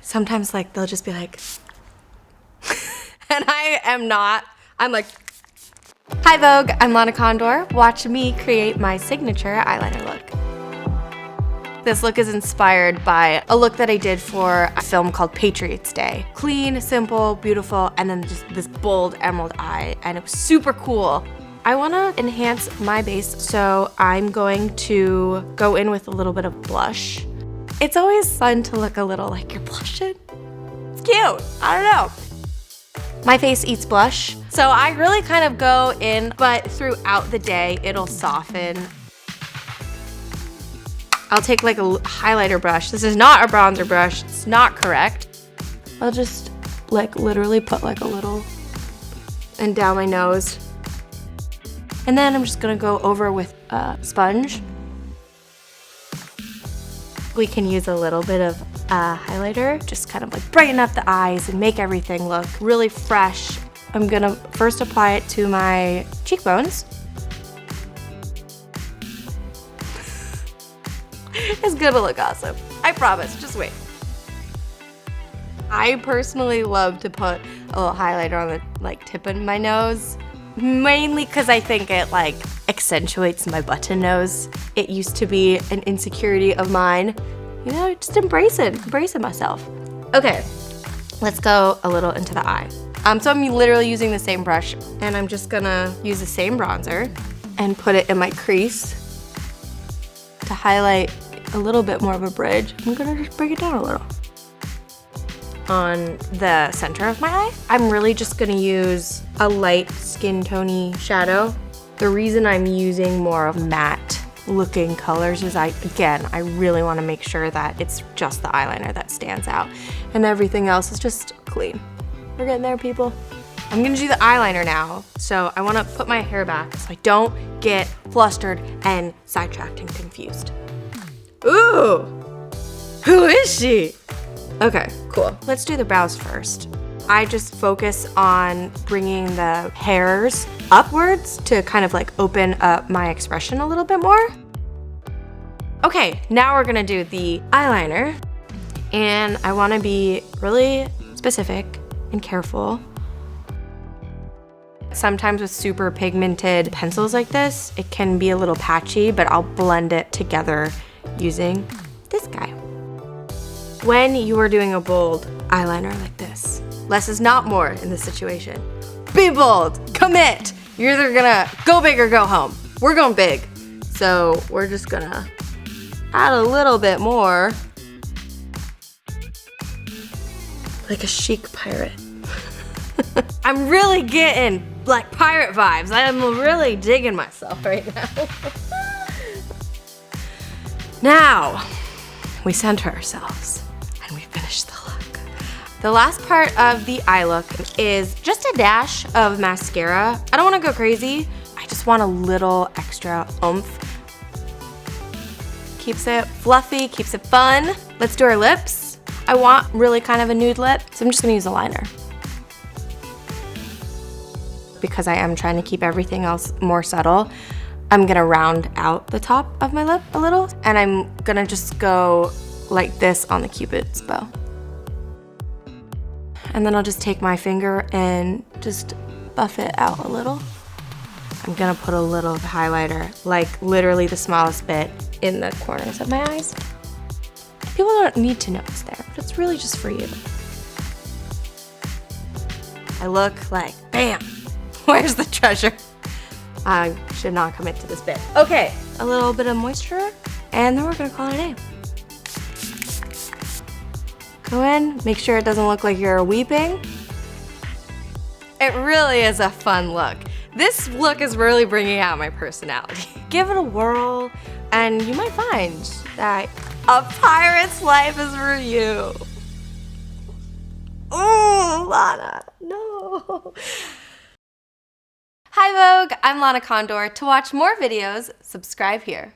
sometimes like they'll just be like, and I'm like, hi Vogue, I'm Lana Condor. Watch me create my signature eyeliner look. This look is inspired by a look that I did for a film called Patriots Day. Clean, simple, beautiful, and then just this bold emerald eye, and it was super cool. I wanna enhance my base, so I'm going to go in with a little bit of blush. It's always fun to look a little like you're blushing. It's cute, I don't know. My face eats blush, so I really kind of go in, but throughout the day, it'll soften. I'll take like a highlighter brush. This is not a bronzer brush, it's not correct. I'll just like literally put like a little and down my nose. And then I'm just gonna go over with a sponge. We can use a little bit of highlighter, just kind of like brighten up the eyes and make everything look really fresh. I'm gonna first apply it to my cheekbones. It's gonna look awesome. I promise, just wait. I personally love to put a little highlighter on the like tip of my nose, mainly because I think it like accentuates my button nose. It used to be an insecurity of mine. You know, just embracing myself. Okay, let's go a little into the eye. So I'm literally using the same brush, and I'm just gonna use the same bronzer and put it in my crease to highlight a little bit more of a bridge. I'm gonna just bring it down a little. On the center of my eye, I'm really just gonna use a light skin tone shadow. The reason I'm using more of matte looking colors is I really wanna make sure that it's just the eyeliner that stands out and everything else is just clean. We're getting there, people. I'm gonna do the eyeliner now, so I wanna put my hair back so I don't get flustered and sidetracked and confused. Ooh, who is she? Okay, cool. Let's do the brows first. I just focus on bringing the hairs upwards to kind of like open up my expression a little bit more. Okay, now we're gonna do the eyeliner, and I wanna be really specific and careful. Sometimes with super pigmented pencils like this, it can be a little patchy, but I'll blend it together using this guy. When you are doing a bold eyeliner like this, less is not more in this situation. Be bold, commit. You're either gonna go big or go home. We're going big. So we're just gonna add a little bit more, like a chic pirate. I'm really getting like pirate vibes. I'm really digging myself right now. Now, we center ourselves and we finish the look. The last part of the eye look is just a dash of mascara. I don't wanna go crazy. I just want a little extra oomph. Keeps it fluffy, keeps it fun. Let's do our lips. I want really kind of a nude lip, so I'm just gonna use a liner. Because I am trying to keep everything else more subtle, I'm gonna round out the top of my lip a little, and I'm gonna just go like this on the Cupid's bow. And then I'll just take my finger and just buff it out a little. I'm gonna put a little highlighter, like literally the smallest bit in the corners of my eyes. People don't need to know it's there, but it's really just for you. I look like, bam, where's the treasure? I should not commit to this bit. Okay, a little bit of moisture, and then we're gonna call it a day. Go in, make sure it doesn't look like you're weeping. It really is a fun look. This look is really bringing out my personality. Give it a whirl, and you might find that a pirate's life is for you. Oh, Lana, no. Hi Vogue, I'm Lana Condor. To watch more videos, subscribe here.